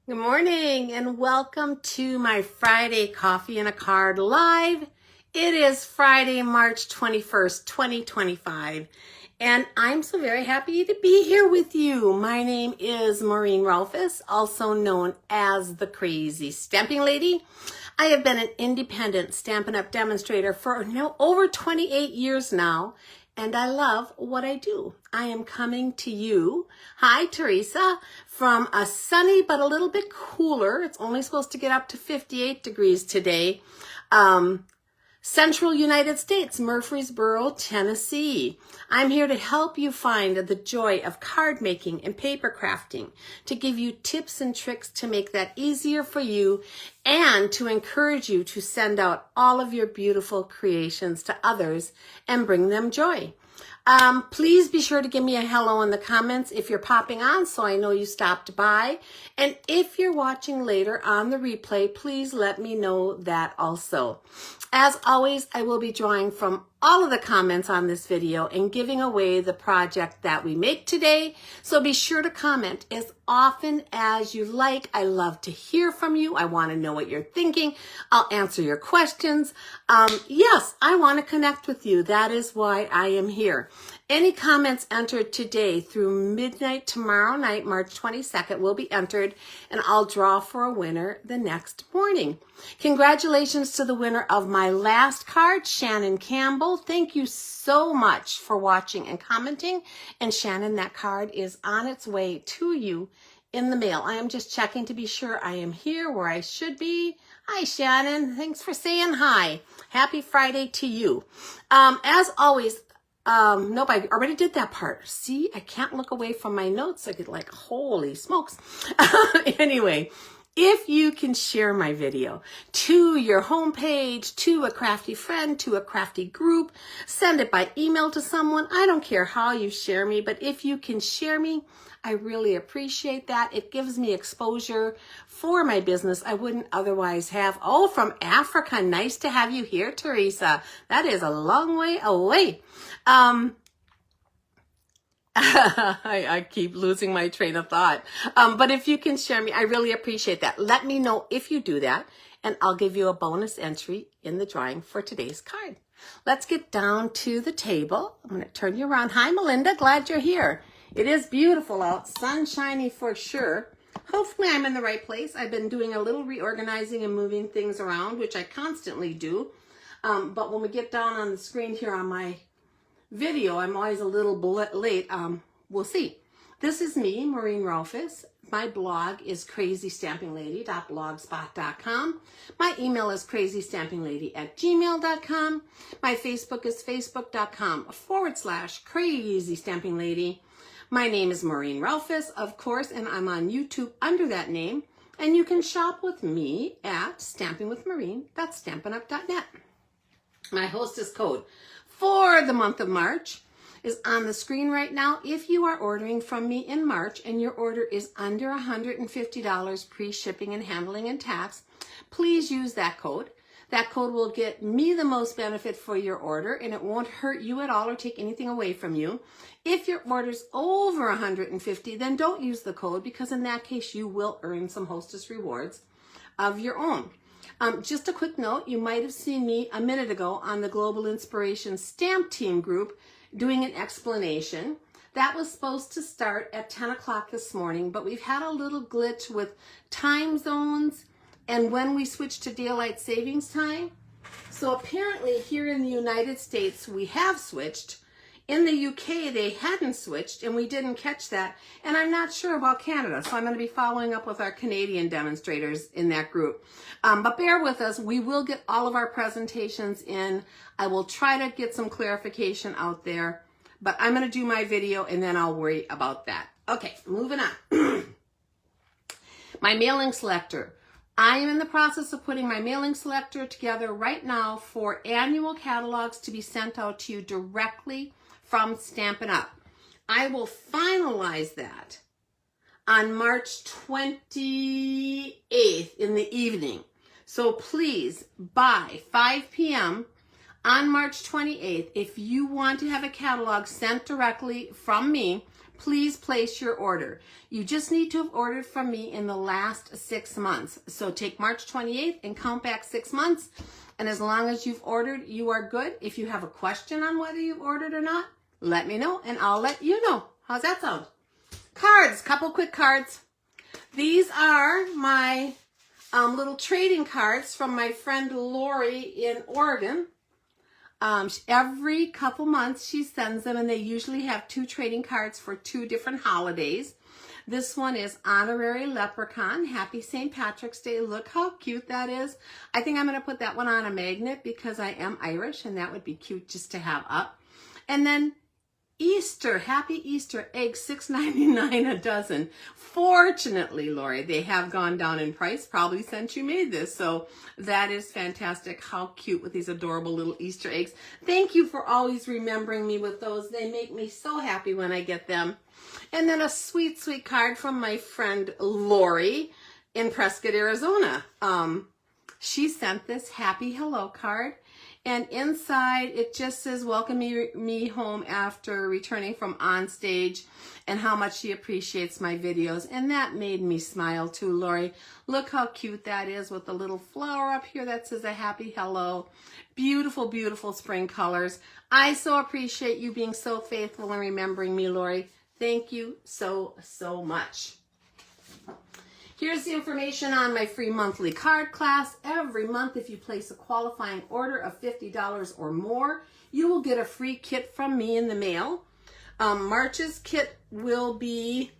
Good morning and welcome to my Friday Coffee and a Card Live. It is Friday, March 21st, 2025, and I'm so very happy to be here with you. My name is Maureen Rolfes, also known as the Crazy Stamping Lady. I have been an independent Stampin' Up! Demonstrator for over 28 years now, and I love what I do. I am coming to you, hi Teresa, from a sunny but a little bit cooler, it's only supposed to get up to 58 degrees today, Central United States, Murfreesboro, Tennessee. I'm here to help you find the joy of card making and paper crafting, to give you tips and tricks to make that easier for you, and to encourage you to send out all of your beautiful creations to others and bring them joy. Please be sure to give me a hello in the comments if you're popping on so I know you stopped by. And if you're watching later on the replay, please let me know that also. As always, I will be drawing from all of the comments on this video and giving away the project that we make today. So be sure to comment as often as you like. I love to hear from you. I want to know what you're thinking. I'll answer your questions. Yes, I want to connect with you. That is why I am here. Any comments entered today through midnight tomorrow night, March 22nd, will be entered, and I'll draw for a winner the next morning. Congratulations to the winner of my last card, Shannon Campbell. Thank you so much for watching and commenting. And Shannon, that card is on its way to you in the mail. I am just checking to be sure I am here where I should be. Hi, Shannon. Thanks for saying hi. Happy Friday to you. As always, nope, I already did that part. See, I can't look away from my notes. I get like, holy smokes. Anyway, if you can share my video to your homepage, to a crafty friend, to a crafty group, send it by email to someone. I don't care how you share me, but if you can share me, I really appreciate that. It gives me exposure for my business I wouldn't otherwise have. Oh, from Africa. Nice to have you here, Teresa. That is a long way away. I keep losing my train of thought. But if you can share me, I really appreciate that. Let me know if you do that, and I'll give you a bonus entry in the drawing for today's card. Let's get down to the table. I'm going to turn you around. Hi, Melinda. Glad you're here. It is beautiful out. Sunshiny for sure. Hopefully I'm in the right place. I've been doing a little reorganizing and moving things around, which I constantly do. But when we get down on the screen here on my video, I'm always a little late. We'll see. This is me, Maureen Rolfes. My blog is crazystampinglady.blogspot.com. My email is crazystampinglady@gmail.com. My Facebook is facebook.com/crazystampinglady. My name is Maureen Rolfes, of course, and I'm on YouTube under that name. And you can shop with me at stampingwithmaureen.stampinup.net. My hostess code for the month of March is on the screen right now. If you are ordering from me in March and your order is under $150 pre-shipping and handling and tax, please use that code. That code will get me the most benefit for your order, and it won't hurt you at all or take anything away from you. If your order's over $150, then don't use the code, because in that case you will earn some hostess rewards of your own. Just a quick note, you might have seen me a minute ago on the Global Inspiration Stamp Team group doing an explanation. That was supposed to start at 10 o'clock this morning, but we've had a little glitch with time zones and when we switched to daylight savings time. So apparently here in the United States we have switched. In the UK they hadn't switched and we didn't catch that. And I'm not sure about Canada, so I'm going to be following up with our Canadian demonstrators in that group. But bear with us, we will get all of our presentations in. I will try to get some clarification out there, but I'm going to do my video and then I'll worry about that. Okay, moving on. My mailing selector. I am in the process of putting my mailing selector together right now for annual catalogs to be sent out to you directly from Stampin' Up. I will finalize that on March 28th in the evening. So please, by 5 p.m. on March 28th, if you want to have a catalog sent directly from me, please place your order. You just need to have ordered from me in the last 6 months. So take March 28th and count back 6 months. And as long as you've ordered, you are good. If you have a question on whether you've ordered or not, let me know and I'll let you know. How's that sound? Cards, couple quick cards. These are my little trading cards from my friend Lori in Oregon. Every couple months she sends them, and they usually have 2 trading cards for 2 different holidays. This one is Honorary Leprechaun. Happy St. Patrick's Day. Look how cute that is. I think I'm going to put that one on a magnet because I am Irish, and that would be cute just to have up. And then Easter, Happy Easter eggs, $6.99 a dozen. Fortunately, Lori, they have gone down in price probably since you made this. So that is fantastic. How cute with these adorable little Easter eggs. Thank you for always remembering me with those. They make me so happy when I get them. And then a sweet, sweet card from my friend Lori in Prescott, Arizona. She sent this Happy Hello card. And inside, it just says, welcome me home after returning from on stage, and how much she appreciates my videos. And that made me smile too, Lori. Look how cute that is with the little flower up here that says a happy hello. Beautiful, beautiful spring colors. I so appreciate you being so faithful and remembering me, Lori. Thank you so, so much. Here's the information on my free monthly card class. Every month, if you place a qualifying order of $50 or more, you will get a free kit from me in the mail. March's kit will be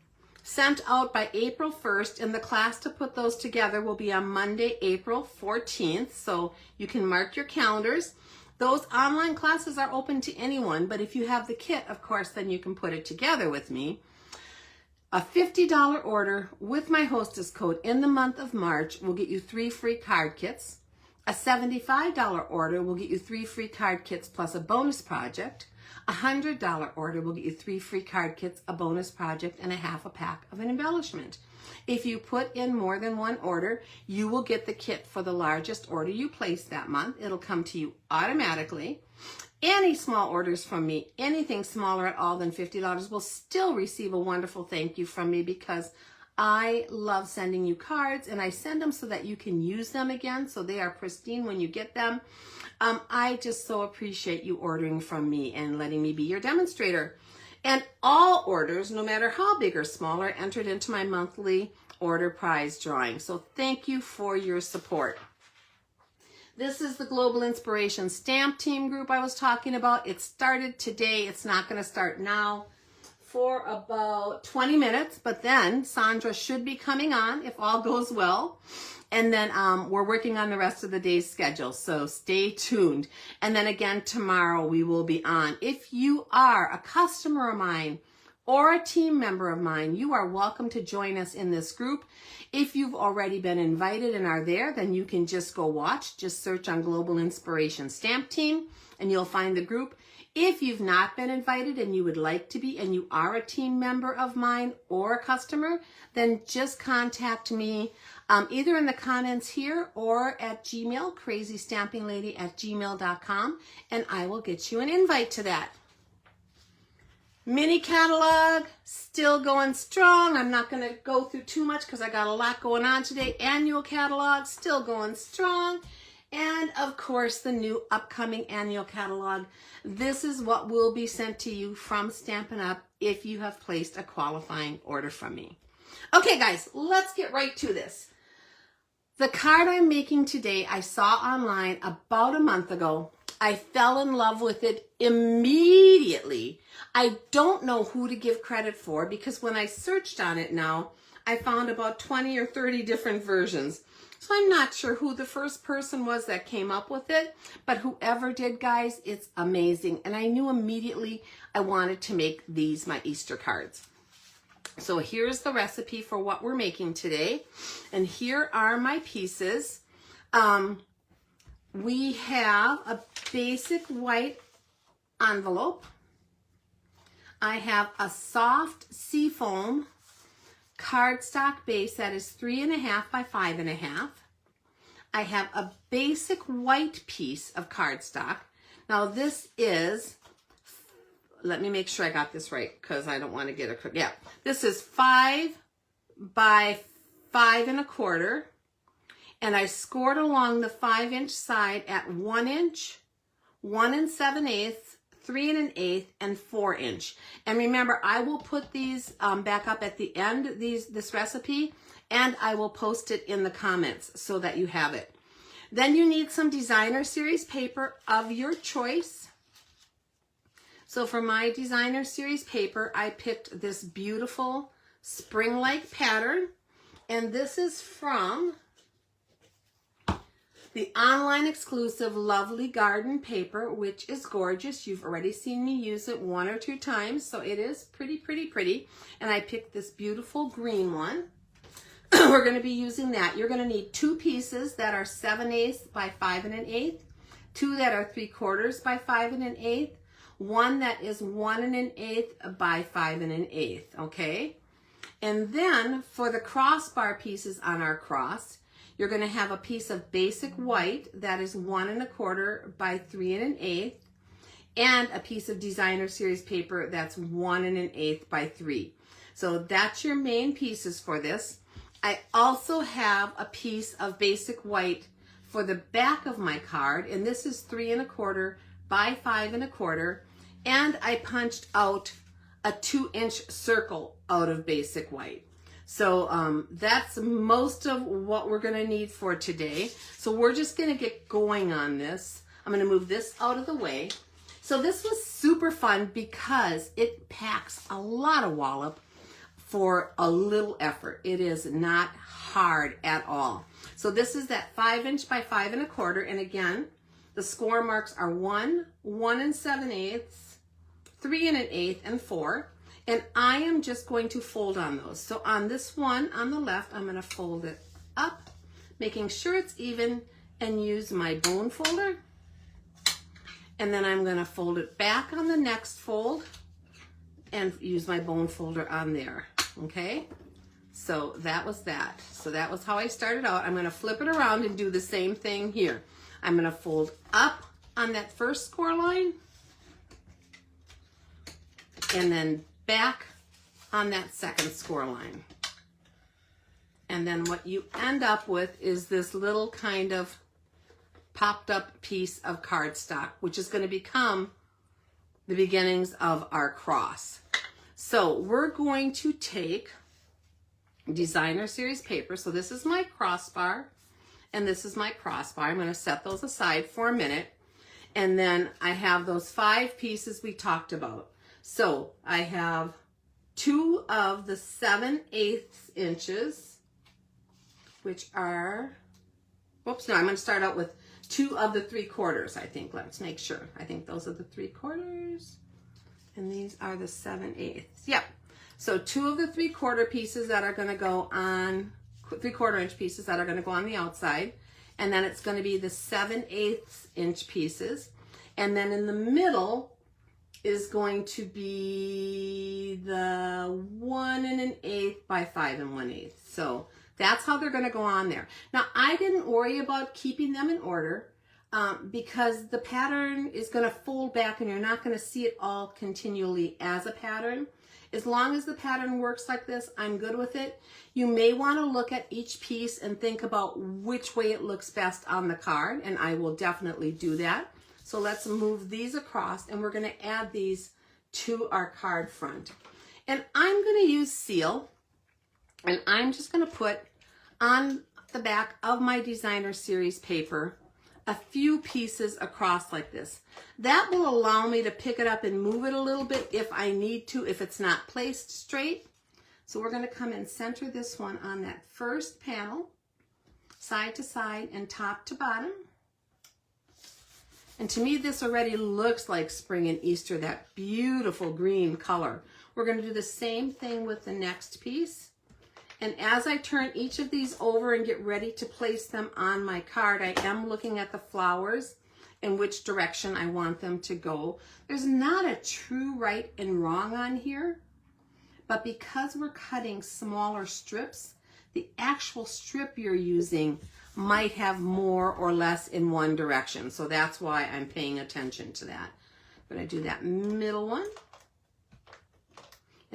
sent out by April 1st, and the class to put those together will be on Monday, April 14th, so you can mark your calendars. Those online classes are open to anyone, but if you have the kit, of course, then you can put it together with me. A $50 order with my hostess code in the month of March will get you 3 free card kits. A $75 order will get you 3 free card kits plus a bonus project. A $100 order will get you 3 free card kits, a bonus project, and a half a pack of an embellishment. If you put in more than one order, you will get the kit for the largest order you place that month. It'll come to you automatically. Any small orders from me, anything smaller at all than $50, will still receive a wonderful thank you from me, because I love sending you cards, and I send them so that you can use them again, so they are pristine when you get them. I just so appreciate you ordering from me and letting me be your demonstrator. And all orders, no matter how big or small, are entered into my monthly order prize drawing. So thank you for your support. This is the Global Inspiration Stamp Team group I was talking about. It started today. It's not going to start now for about 20 minutes, but then Sandra should be coming on if all goes well. And then we're working on the rest of the day's schedule, so stay tuned. And then again, tomorrow we will be on. If you are a customer of mine or a team member of mine, you are welcome to join us in this group. If you've already been invited and are there, then you can just go watch. Just search on Global Inspiration Stamp Team and you'll find the group. If you've not been invited and you would like to be, and you are a team member of mine or a customer, then just contact me either in the comments here or at Gmail, crazystampinglady@gmail.com, and I will get you an invite to that. Mini catalog, still going strong. I'm not going to go through too much because I got a lot going on today. Annual catalog, still going strong. And of course, the new upcoming annual catalog. This is what will be sent to you from Stampin' Up! If you have placed a qualifying order from me. Okay, guys, let's get right to this. The card I'm making today, I saw online about a month ago. I fell in love with it immediately. I don't know who to give credit for, because when I searched on it now, I found about 20 or 30 different versions. So I'm not sure who the first person was that came up with it, but whoever did, guys, it's amazing. And I knew immediately I wanted to make these my Easter cards. So here's the recipe for what we're making today. And here are my pieces. We have a basic white envelope. I have a soft seafoam cardstock base that is 3.5 by 5.5. I have a basic white piece of cardstock. Now this is let me make sure I got this right because I don't want to get a, yeah. This is 5 by 5 1/4. And I scored along the 5-inch side at 1 inch, 1 7/8, 3 1/8, and 4 inch. And remember, I will put these back up at the end, this recipe, and I will post it in the comments so that you have it. Then you need some designer series paper of your choice. So for my designer series paper, I picked this beautiful spring-like pattern. And this is from the online exclusive Lovely Garden paper, which is gorgeous. You've already seen me use it 1 or 2 times, so it is pretty, pretty, pretty. And I picked this beautiful green one. We're going to be using that. You're going to need 2 pieces that are 7/8 by 5 1/8, 2 that are 3/4 by 5 1/8, 1 that is 1 1/8 by 5 1/8, okay? And then for the crossbar pieces on our cross, you're going to have a piece of basic white that is 1 1/4 by 3 1/8, and a piece of designer series paper that's 1 1/8 by 3. So that's your main pieces for this. I also have a piece of basic white for the back of my card, and this is 3 1/4 by 5 1/4, and I punched out a 2-inch circle out of basic white. So that's most of what we're going to need for today. So we're just going to get going on this. I'm going to move this out of the way. So this was super fun because it packs a lot of wallop for a little effort. It is not hard at all. So this is that 5-inch by 5 1/4. And again, the score marks are 1, 1 7/8, 3 1/8, and 4. And I am just going to fold on those. So on this one on the left, I'm going to fold it up, making sure it's even, and use my bone folder. And then I'm going to fold it back on the next fold and use my bone folder on there. Okay? So that was that. So that was how I started out. I'm going to flip it around and do the same thing here. I'm going to fold up on that first score line, and then back on that second score line. And then what you end up with is this little kind of popped up piece of cardstock, which is going to become the beginnings of our cross. So we're going to take designer series paper. So this is my crossbar and this is my crossbar. I'm going to set those aside for a minute. And then I have those 5 pieces we talked about. So I have 2 of the 7/8 inches, which are, whoops, no, I'm going to start out with 2 of the 3/4, I think. Let's make sure. I think those are the 3/4, and these are the 7/8. Yep. So 2 of the 3/4 pieces that are going to go on, 3/4 inch pieces that are going to go on the outside, and then it's going to be the 7/8 inch pieces, and then in the middle is going to be the 1 1/8 by 5 1/8. So that's how they're going to go on there. Now, I didn't worry about keeping them in order because the pattern is going to fold back and you're not going to see it all continually as a pattern. As long as the pattern works like this, I'm good with it. You may want to look at each piece and think about which way it looks best on the card, and I will definitely do that. So let's move these across, and we're going to add these to our card front. And I'm going to use seal, and I'm just going to put on the back of my designer series paper a few pieces across like this. That will allow me to pick it up and move it a little bit if I need to, if it's not placed straight. So we're going to come and center this one on that first panel, side to side and top to bottom. And to me, this already looks like spring and Easter, that beautiful green color. We're going to do the same thing with the next piece. And as I turn each of these over and get ready to place them on my card, I am looking at the flowers and which direction I want them to go. There's not a true right and wrong on here, but because we're cutting smaller strips, the actual strip you're using might have more or less in one direction. So that's why I'm paying attention to that. I'm going to do that middle one.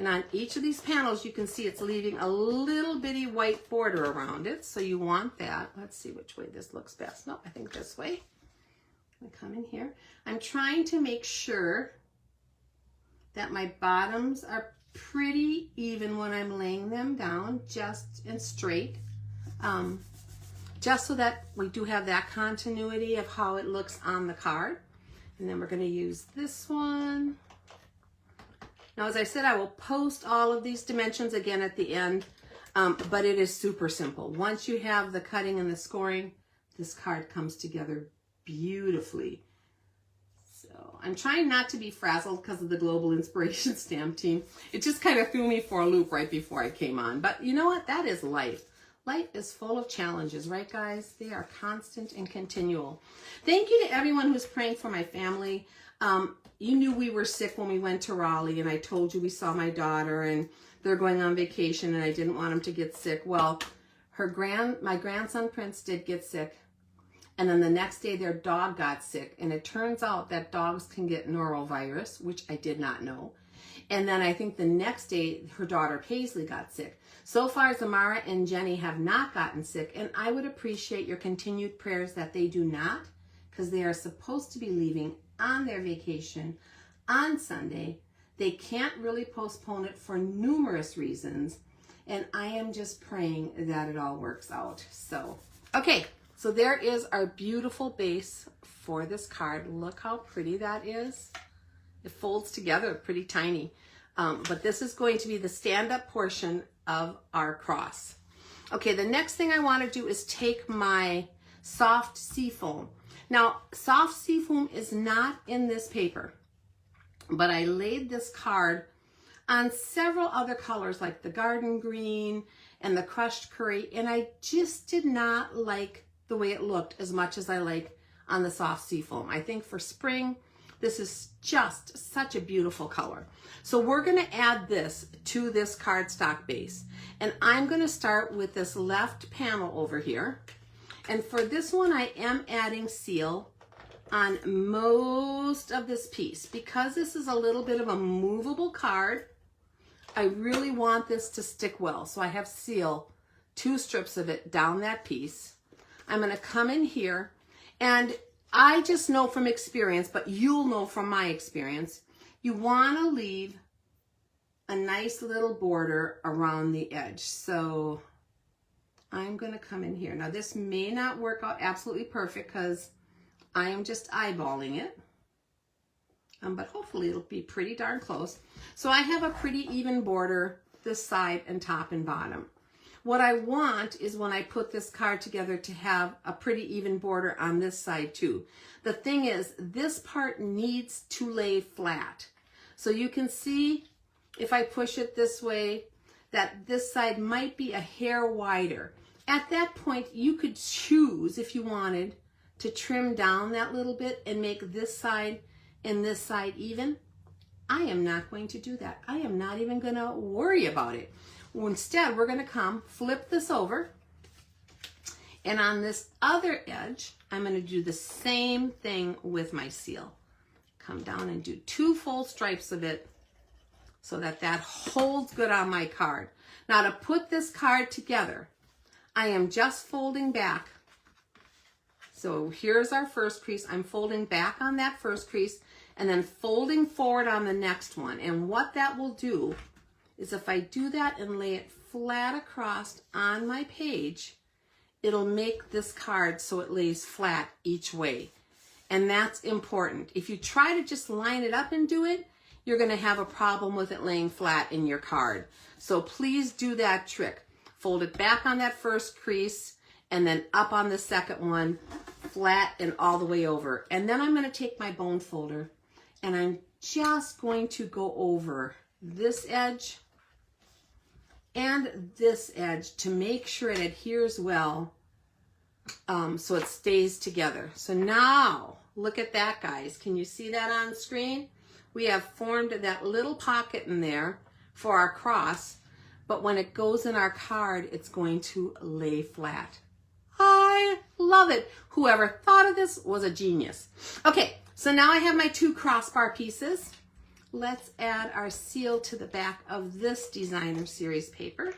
And on each of these panels, you can see it's leaving a little bitty white border around it. So you want that. Let's see which way this looks best. No, I think this way. I come in here. I'm trying to make sure that my bottoms are pretty even when I'm laying them down, just and straight. Just so that we do have that continuity of how it looks on the card. And then we're going to use this one. Now, as I said, I will post all of these dimensions again at the end, but it is super simple. Once you have the cutting and the scoring, this card comes together beautifully. So I'm trying not to be frazzled because of the Global Inspiration Stamp Team. It just kind of threw me for a loop right before I came on. But you know what? That is life. Life is full of challenges, right, guys? They are constant and continual. Thank you to everyone who's praying for my family. You knew we were sick when we went to Raleigh, and I told you we saw my daughter, and they're going on vacation, and I didn't want them to get sick. Well, my grandson Prince did get sick, and then the next day their dog got sick, and it turns out that dogs can get norovirus, which I did not know. And then I think the next day her daughter Paisley got sick. So far, Zamara and Jenny have not gotten sick, and I would appreciate your continued prayers that they do not, because they are supposed to be leaving on their vacation on Sunday. They can't really postpone it for numerous reasons, and I am just praying that it all works out. So, okay, so there is our beautiful base for this card. Look how pretty that is. It folds together pretty tiny, but this is going to be the stand-up portion of our cross. Okay, the next thing I want to do is take my soft seafoam. Now, soft seafoam is not in this paper, but I laid this card on several other colors like the garden green and the crushed curry, and I just did not like the way it looked as much as I like on the soft seafoam. I think for spring, this is just such a beautiful color. So we're going to add this to this cardstock base, and I'm going to start with this left panel over here. And for this one, I am adding seal on most of this piece. Because this is a little bit of a movable card, I really want this to stick well. So I have seal, 2 strips of it down that piece. I'm going to come in here, and I just know from experience, but you'll know from my experience, you want to leave a nice little border around the edge. So I'm going to come in here. Now, this may not work out absolutely perfect because I am just eyeballing it, but hopefully it'll be pretty darn close. So I have a pretty even border this side and top and bottom. What I want is when I put this card together to have a pretty even border on this side too. The thing is, this part needs to lay flat. So you can see if I push it this way, that this side might be a hair wider. At that point, you could choose, if you wanted, to trim down that little bit and make this side and this side even. I am not going to do that. I am not even going to worry about it. Well, instead, we're going to come, flip this over, and on this other edge, I'm going to do the same thing with my seal. Come down and do 2 full stripes of it so that that holds good on my card. Now, to put this card together, I am just folding back. So here's our first crease. I'm folding back on that first crease and then folding forward on the next one. And what that will do is if I do that and lay it flat across on my page, it'll make this card so it lays flat each way. And that's important. If you try to just line it up and do it, you're going to have a problem with it laying flat in your card. So please do that trick. Fold it back on that first crease and then up on the second one, flat and all the way over. And then I'm going to take my bone folder and I'm just going to go over this edge and this edge to make sure it adheres well, so it stays together. So now, look at that, guys. Can you see that on screen? We have formed that little pocket in there for our cross, but when it goes in our card, it's going to lay flat. I love it. Whoever thought of this was a genius. Okay, so now I have my 2 crossbar pieces. let's add our seal to the back of this designer series paper.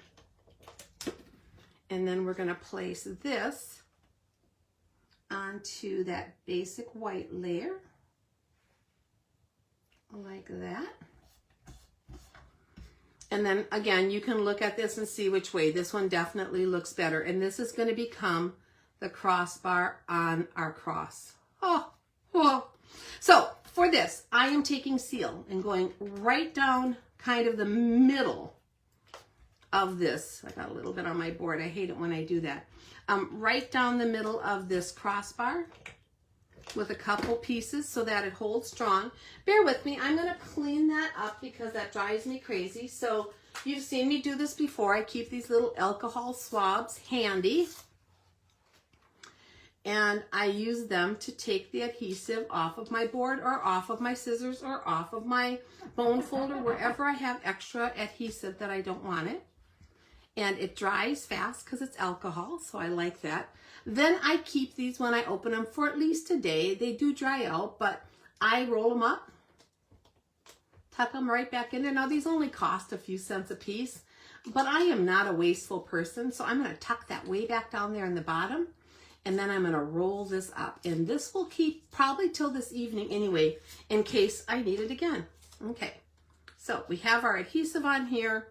And then we're going to place this onto that basic white layer, like that. And then again, you can look at this and see which way. This one definitely looks better. And this is going to become the crossbar on our cross. Oh. So for this, I am taking seal and going right down kind of the middle of this. I got a little bit on my board. I hate it when I do that. Right down the middle of this crossbar with a couple pieces so that it holds strong. Bear with me. I'm going to clean that up because that drives me crazy. So you've seen me do this before. I keep these little alcohol swabs handy. And I use them to take the adhesive off of my board or off of my scissors or off of my bone folder, wherever I have extra adhesive that I don't want it. And it dries fast because it's alcohol, so I like that. Then I keep these when I open them for at least a day. They do dry out, but I roll them up, tuck them right back in there. Now these only cost a few cents a piece, but I am not a wasteful person, so I'm going to tuck that way back down there in the bottom. And then I'm going to roll this up. And this will keep probably till this evening anyway, in case I need it again. Okay, so we have our adhesive on here.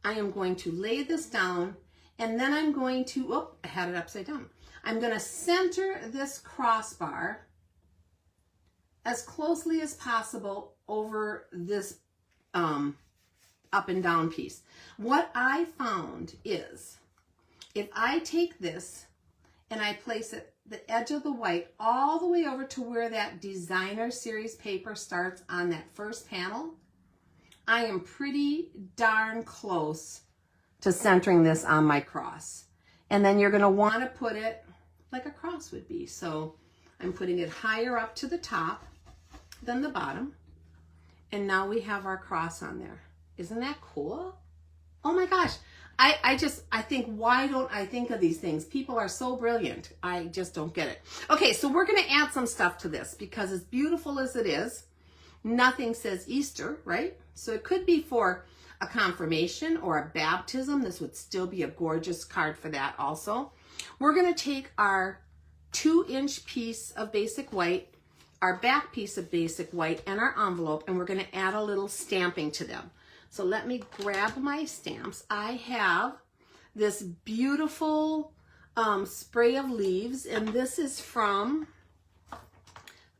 I am going to lay this down, and then I'm going to, oh, I had it upside down. I'm going to center this crossbar as closely as possible over this up and down piece. What I found is if I take this and I place it, the edge of the white, all the way over to where that designer series paper starts on that first panel, I am pretty darn close to centering this on my cross. And then you're going to want to put it like a cross would be. So I'm putting it higher up to the top than the bottom. And now we have our cross on there. Isn't that cool? Oh my gosh. I think, why don't I think of these things? People are so brilliant. I just don't get it. Okay, so we're going to add some stuff to this because as beautiful as it is, nothing says Easter, right? So it could be for a confirmation or a baptism. This would still be a gorgeous card for that also. We're going to take our 2-inch piece of basic white, our back piece of basic white, and our envelope, and we're going to add a little stamping to them. So let me grab my stamps. I have this beautiful spray of leaves, and this is from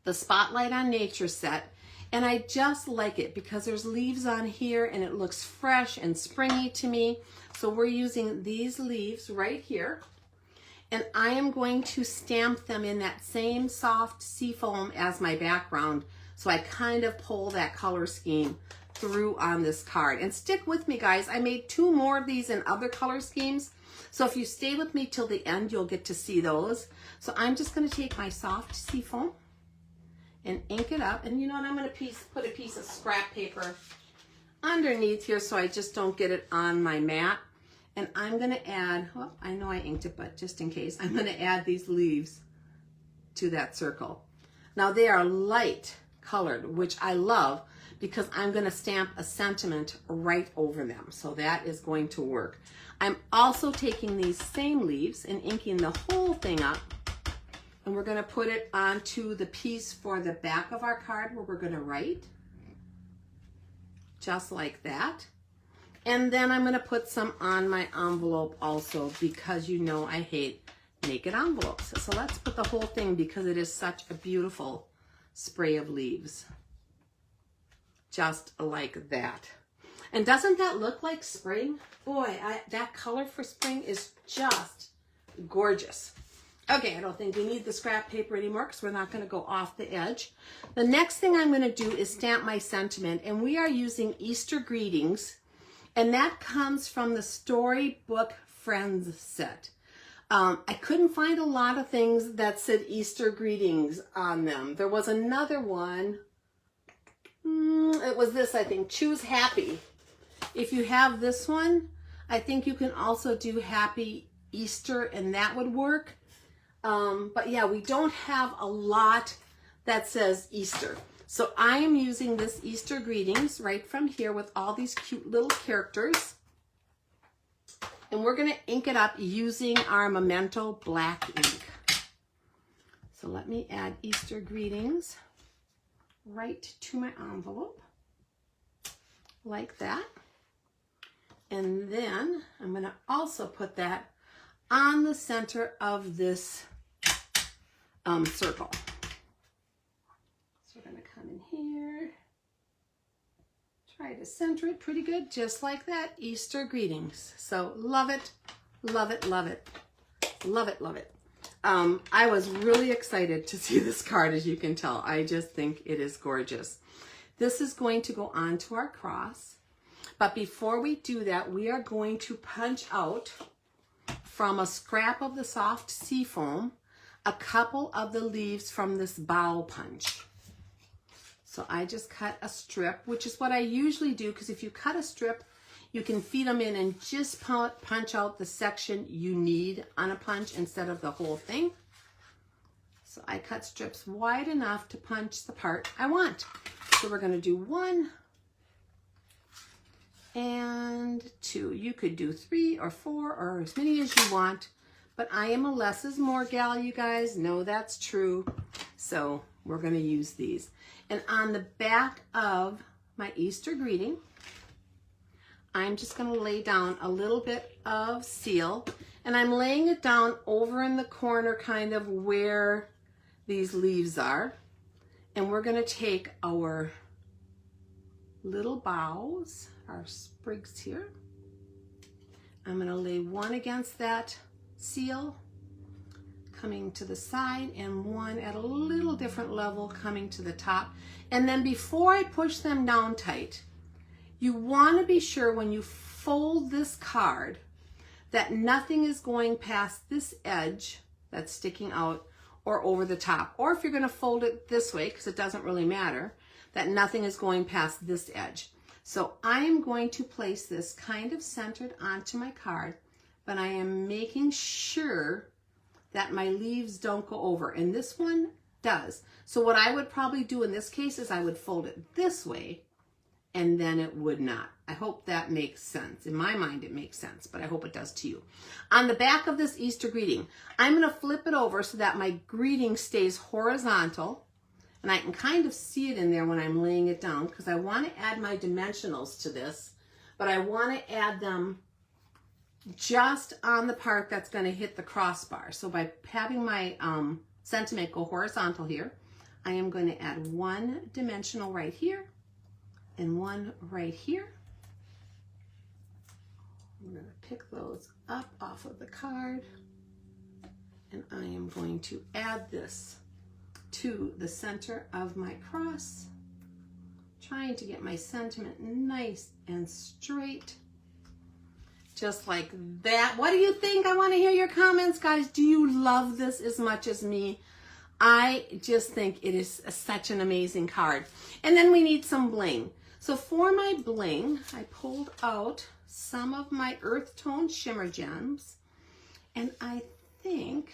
the Spotlight on Nature set. And I just like it because there's leaves on here and it looks fresh and springy to me. So we're using these leaves right here. And I am going to stamp them in that same soft seafoam as my background. So I kind of pull that color scheme through on this card. And stick with me, guys. I made 2 more of these in other color schemes. So if you stay with me till the end, you'll get to see those. So I'm just going to take my soft seafoam and ink it up. And you know what? I'm going to put a piece of scrap paper underneath here so I just don't get it on my mat. And I'm going to add, well, I know I inked it, but just in case, I'm going to add these leaves to that circle. Now they are light colored, which I love because I'm going to stamp a sentiment right over them. So that is going to work. I'm also taking these same leaves and inking the whole thing up. And we're going to put it onto the piece for the back of our card where we're going to write. Just like that. And then I'm going to put some on my envelope also because you know I hate naked envelopes. So let's put the whole thing because it is such a beautiful spray of leaves. Just like that. And doesn't that look like spring? Boy, that color for spring is just gorgeous. Okay, I don't think we need the scrap paper anymore because we're not going to go off the edge. The next thing I'm going to do is stamp my sentiment, and we are using Easter Greetings, and that comes from the Storybook Friends set. I couldn't find a lot of things that said Easter Greetings on them. There was another one. It was this, I think, Choose Happy. If you have this one, I think you can also do Happy Easter, and that would work. But yeah, we don't have a lot that says Easter. So I am using this Easter greetings right from here with all these cute little characters. And we're going to ink it up using our Memento black ink. So let me add Easter greetings right to my envelope, like that. And then I'm going to also put that on the center of this circle. So we're going to come in here, try to center it pretty good, just like that. Easter greetings. So love it, love it, love it, love it, love it. I was really excited to see this card, as you can tell. I just think it is gorgeous. This is going to go onto our cross. But before we do that, we are going to punch out from a scrap of the soft seafoam a couple of the leaves from this bow punch. So I just cut a strip, which is what I usually do, because if you cut a strip, you can feed them in and just punch out the section you need on a punch instead of the whole thing. So I cut strips wide enough to punch the part I want. So we're going to do 1 and 2. You could do 3 or 4 or as many as you want, but I am a less is more gal, you guys know that's true. So we're going to use these. And on the back of my Easter greeting, I'm just going to lay down a little bit of seal, and I'm laying it down over in the corner kind of where these leaves are. And we're going to take our little boughs, our sprigs here. I'm going to lay one against that seal coming to the side and one at a little different level coming to the top. And then before I push them down tight, you want to be sure when you fold this card that nothing is going past this edge that's sticking out or over the top. Or if you're going to fold it this way, because it doesn't really matter, that nothing is going past this edge. So I am going to place this kind of centered onto my card, but I am making sure that my leaves don't go over. And this one does. So what I would probably do in this case is I would fold it this way, and then it would not. I hope that makes sense. In my mind, it makes sense, but I hope it does to you. On the back of this Easter greeting, I'm going to flip it over so that my greeting stays horizontal, and I can kind of see it in there when I'm laying it down, because I want to add my dimensionals to this, but I want to add them just on the part that's going to hit the crossbar. So by having my sentiment go horizontal here, I am going to add one dimensional right here, and one right here. I'm going to pick those up off of the card, and I am going to add this to the center of my cross, trying to get my sentiment nice and straight, just like that. What do you think? I want to hear your comments, guys. Do you love this as much as me? I just think it is such an amazing card. And then we need some bling. So for my bling, I pulled out some of my earth tone shimmer gems, and I think,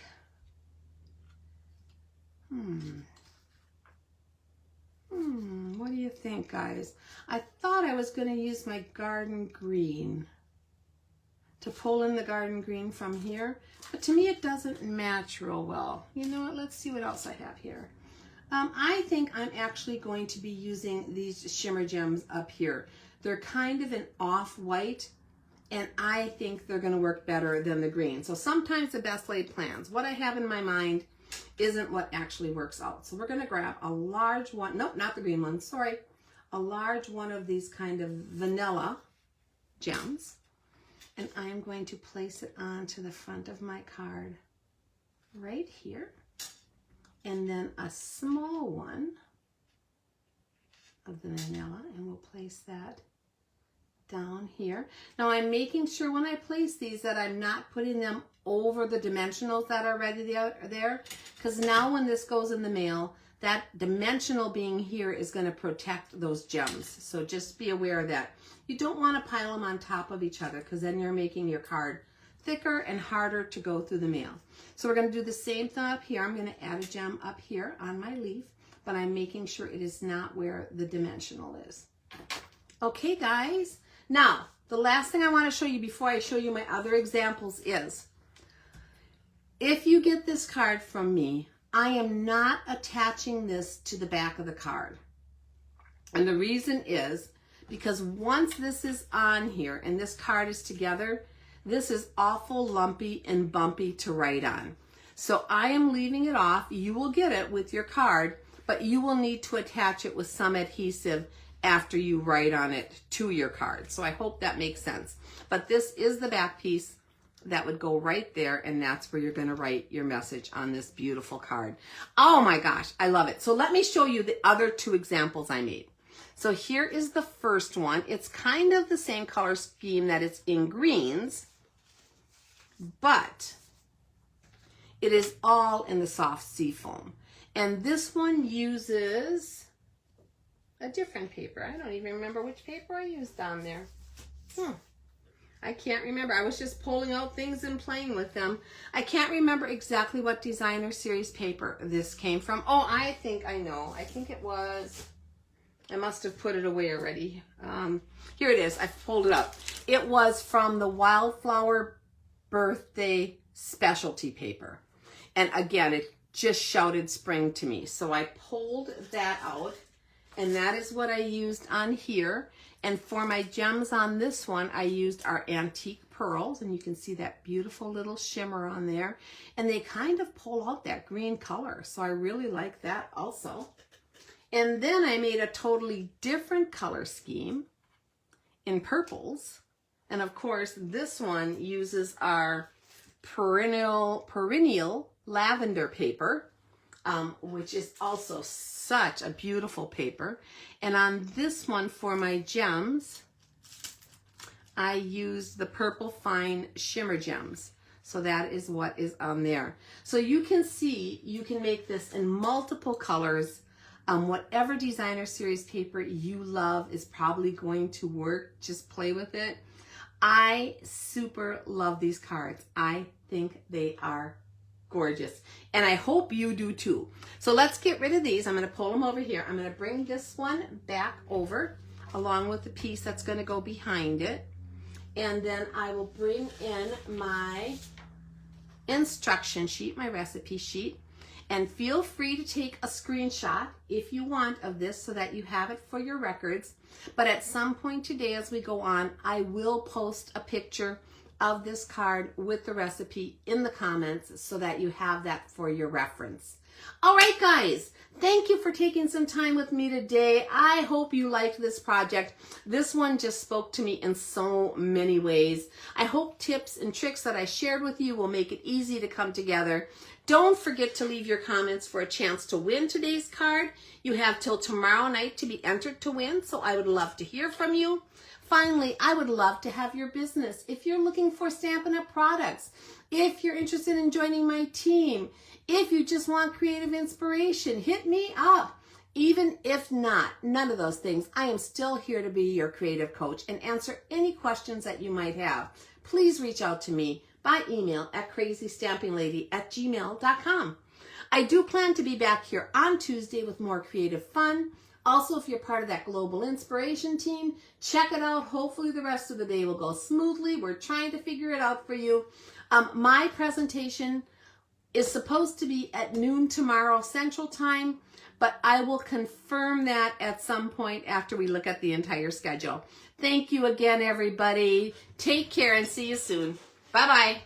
what do you think, guys? I thought I was going to use my garden green to pull in the garden green from here, but to me it doesn't match real well. You know what? Let's see what else I have here. I think I'm actually going to be using these shimmer gems up here. They're kind of an off-white, and I think they're going to work better than the green. So sometimes the best laid plans, what I have in my mind isn't what actually works out. So we're going to grab a large one, nope, not the green one, sorry, a large one of these kind of vanilla gems, and I'm going to place it onto the front of my card right here. And then a small one of the vanilla, and we'll place that down here. Now I'm making sure when I place these that I'm not putting them over the dimensionals that are already there, because now when this goes in the mail, that dimensional being here is going to protect those gems. So just be aware of that. You don't want to pile them on top of each other, because then you're making your card thicker and harder to go through the mail. So we're going to do the same thing up here. I'm going to add a gem up here on my leaf, but I'm making sure it is not where the dimensional is. Okay, guys. Now, the last thing I want to show you before I show you my other examples is, if you get this card from me, I am not attaching this to the back of the card. And the reason is because once this is on here and this card is together, this is awful lumpy and bumpy to write on. So I am leaving it off. You will get it with your card, but you will need to attach it with some adhesive after you write on it to your card. So I hope that makes sense. But this is the back piece that would go right there, and that's where you're going to write your message on this beautiful card. Oh my gosh, I love it. So let me show you the other two examples I made. So here is the first one. It's kind of the same color scheme that it's in greens, but it is all in the soft seafoam. And this one uses a different paper. I don't even remember which paper I used on there. I can't remember. I was just pulling out things and playing with them. I can't remember exactly what designer series paper this came from. Oh, I think I know. I think it was, I must have put it away already. Here it is. I pulled it up. It was from the Wildflower Birthday Specialty paper. And again, it just shouted spring to me. So I pulled that out, and that is what I used on here. And for my gems on this one, I used our antique pearls, and you can see that beautiful little shimmer on there. And they kind of pull out that green color, so I really like that also. And then I made a totally different color scheme in purples. And of course, this one uses our perennial lavender paper, which is also such a beautiful paper. And on this one for my gems, I used the Purple Fine Shimmer Gems. So that is what is on there. So you can see, you can make this in multiple colors. Whatever designer series paper you love is probably going to work. Just play with it. I super love these cards. I think they are gorgeous, and I hope you do too. So let's get rid of these. I'm going to pull them over here. I'm going to bring this one back over along with the piece that's going to go behind it, and then I will bring in my instruction sheet, my recipe sheet, and feel free to take a screenshot if you want of this so that you have it for your records. But at some point today as we go on, I will post a picture of this card with the recipe in the comments so that you have that for your reference. All right, guys, thank you for taking some time with me today. I hope you liked this project. This one just spoke to me in so many ways. I hope tips and tricks that I shared with you will make it easy to come together. Don't forget to leave your comments for a chance to win today's card. You have till tomorrow night to be entered to win, so I would love to hear from you. Finally, I would love to have your business. If you're looking for Stampin' Up! Products, if you're interested in joining my team, if you just want creative inspiration, hit me up. Even if not, none of those things, I am still here to be your creative coach and answer any questions that you might have. Please reach out to me by email at crazystampinglady@gmail.com. I do plan to be back here on Tuesday with more creative fun. Also, if you're part of that global inspiration team, check it out. Hopefully the rest of the day will go smoothly. We're trying to figure it out for you. My presentation is supposed to be at noon tomorrow Central Time, but I will confirm that at some point after we look at the entire schedule. Thank you again, everybody. Take care and see you soon. Bye-bye.